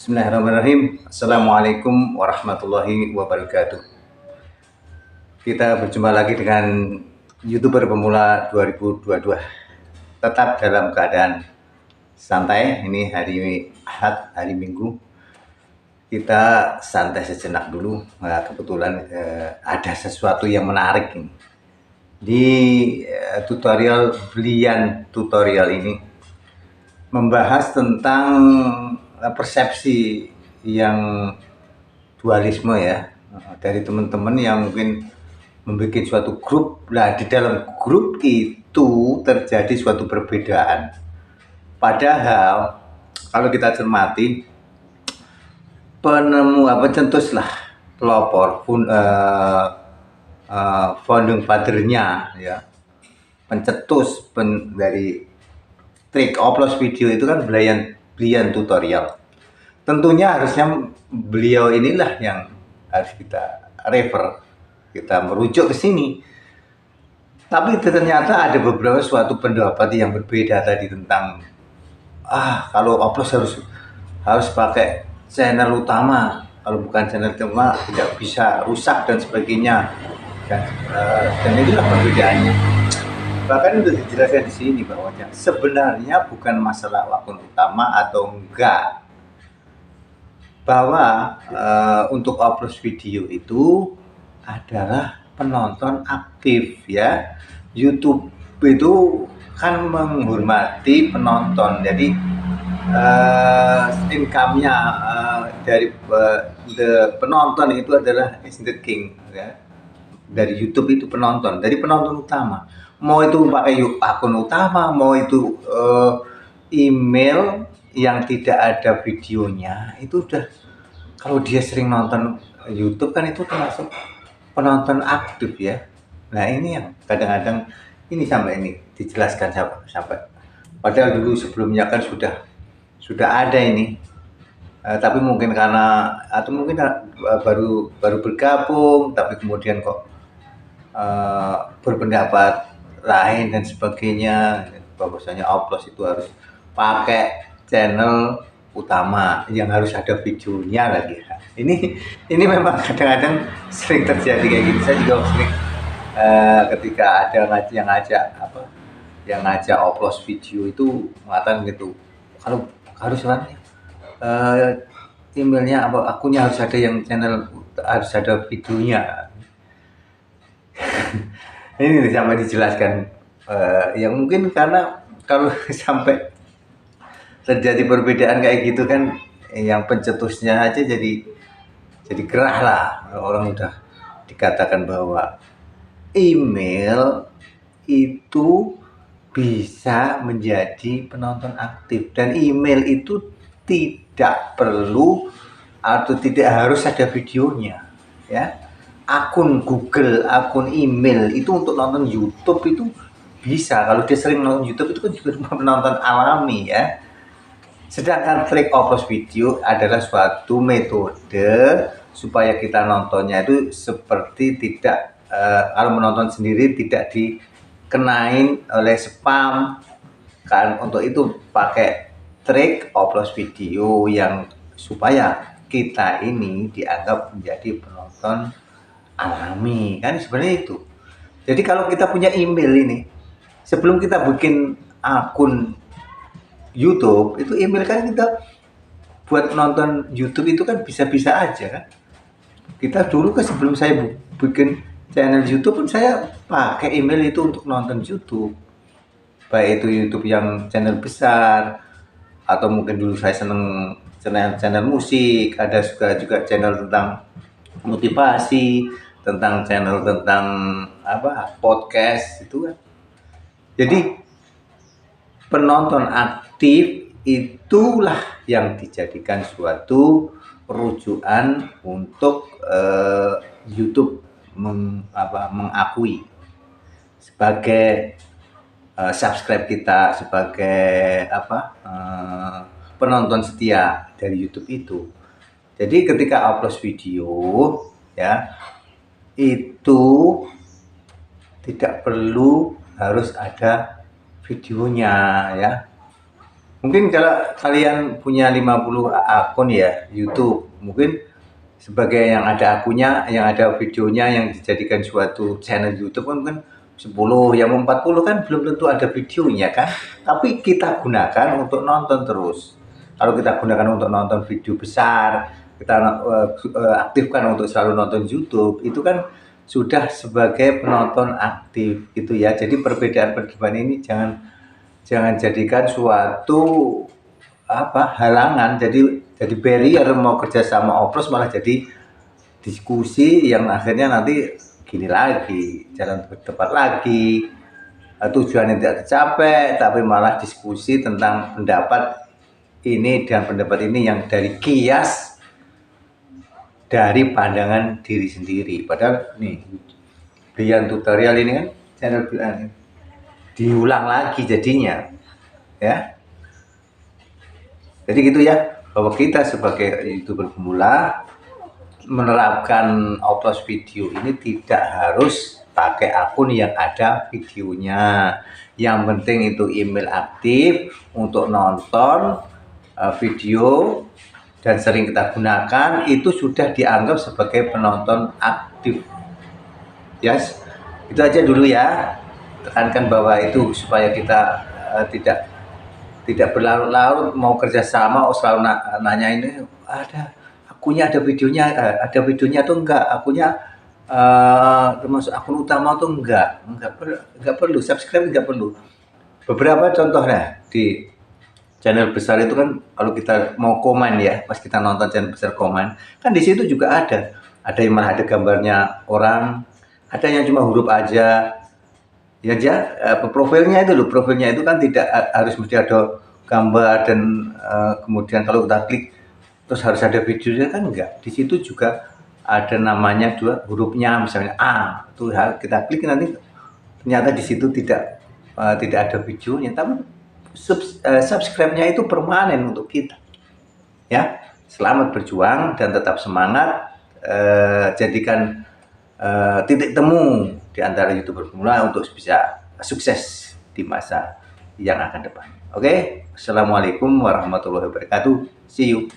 Bismillahirrahmanirrahim. Assalamualaikum warahmatullahi wabarakatuh. Kita berjumpa lagi dengan YouTuber pemula 2022. Tetap dalam keadaan santai. Ini hari Ahad, hari Minggu. Kita santai sejenak dulu. Nah, kebetulan ada sesuatu yang menarik ini. Di tutorial Blian tutorial ini membahas tentang persepsi yang dualisme ya, dari teman-teman yang mungkin membuat suatu grup. Nah, di dalam grup itu terjadi suatu perbedaan, padahal kalau kita cermati pencetuslah pelopor founding fathernya ya, pencetus dari trik upload video itu kan Blian tutorial. Tentunya harusnya beliau inilah yang harus kita refer, kita merujuk ke sini. Tapi ternyata ada beberapa suatu pendapat yang berbeda tadi tentang kalau upload harus pakai channel utama, kalau bukan channel utama tidak bisa, rusak dan sebagainya. Dan itulah perbedaannya. Bahkan itu dijelaskan di sini bahwa sebenarnya bukan masalah akun utama atau enggak, bahwa untuk upload video itu adalah penonton aktif ya. YouTube itu kan menghormati penonton, jadi income-nya dari penonton itu adalah is the king ya. Dari YouTube itu penonton, dari penonton utama. Mau itu pakai akun utama, mau itu email yang tidak ada videonya, itu udah, kalau dia sering nonton YouTube kan itu termasuk penonton aktif ya. Nah, ini yang kadang-kadang ini sampai ini dijelaskan sampai padahal dulu sebelumnya kan sudah ada ini, tapi mungkin karena atau mungkin baru bergabung, tapi kemudian kok berpendapat lain dan sebagainya, bahwasanya upload itu harus pakai channel utama yang harus ada videonya lagi. Ini memang kadang-kadang sering terjadi kayak gitu. Saya juga sering ketika ada yang ngajak upload video itu mengatakan gitu, kalau harus emailnya akunnya harus ada yang channel, harus ada videonya. Ini sampai dijelaskan yang mungkin karena kalau sampai terjadi perbedaan kayak gitu kan, yang pencetusnya aja jadi gerah lah. Orang udah dikatakan bahwa email itu bisa menjadi penonton aktif, dan email itu tidak perlu atau tidak harus ada videonya ya. Akun Google, akun email itu untuk nonton YouTube itu bisa. Kalau dia sering nonton YouTube itu kan juga penonton alami ya. Sedangkan trik upload video adalah suatu metode supaya kita nontonnya itu seperti tidak kalau menonton sendiri tidak dikenain oleh spam kan. Untuk itu pakai trik upload video yang supaya kita ini dianggap menjadi penonton alami kan, sebenarnya itu. Jadi kalau kita punya email ini, sebelum kita bikin akun YouTube itu, email kan kita buat nonton YouTube itu kan bisa-bisa aja kan. Kita dulu kan sebelum saya bikin channel YouTube pun saya pakai email itu untuk nonton YouTube, baik itu YouTube yang channel besar atau mungkin dulu saya seneng channel musik, ada juga channel tentang motivasi, tentang channel tentang podcast itu kan. Jadi penonton aktif itulah yang dijadikan suatu rujukan untuk YouTube mengakui sebagai subscribe kita, sebagai penonton setia dari YouTube itu. Jadi ketika upload video ya, itu tidak perlu harus ada videonya ya. Mungkin kalau kalian punya 50 akun ya YouTube, mungkin sebagai yang ada akunnya, yang ada videonya, yang dijadikan suatu channel YouTube kan 10, yang 40 kan belum tentu ada videonya kan, tapi kita gunakan untuk nonton terus. Kalau kita gunakan untuk nonton video besar, kita aktifkan untuk selalu nonton YouTube, itu kan sudah sebagai penonton aktif gitu ya. Jadi perbedaan ini jangan jadikan suatu halangan, jadi barrier mau kerja sama Oplos, malah jadi diskusi yang akhirnya nanti gini lagi, jalan berdebat lagi, tujuannya tidak tercapai, tapi malah diskusi tentang pendapat ini dan pendapat ini yang dari kias dari pandangan diri sendiri. Padahal nih Brian tutorial ini kan channel Brian diulang lagi jadinya ya. Jadi gitu ya, bahwa kita sebagai YouTuber pemula menerapkan upload video ini tidak harus pakai akun yang ada videonya. Yang penting itu email aktif untuk nonton video dan sering kita gunakan, itu sudah dianggap sebagai penonton aktif. Yes, itu aja dulu ya. Tekankan bahwa itu supaya kita tidak berlarut-larut mau kerjasama, selalu nanya ini ada akunnya, ada videonya atau enggak, akunnya termasuk akun utama atau enggak perlu subscribe, enggak perlu. Beberapa contohnya di channel besar itu kan, kalau kita mau komen ya, pas kita nonton channel besar komen kan di situ juga ada yang malah ada gambarnya orang, ada yang cuma huruf aja. Ya aja profilnya itu kan tidak harus mesti ada gambar dan kemudian kalau kita klik terus harus ada videonya kan, enggak. Di situ juga ada namanya dua hurufnya, misalnya A, itu kita klik nanti ternyata di situ tidak ada videonya, tapi subscribe-nya itu permanen untuk kita ya. Selamat berjuang dan tetap semangat, jadikan titik temu di antara YouTuber pemula untuk bisa sukses di masa yang akan depan. Oke, Assalamualaikum warahmatullahi wabarakatuh. See you.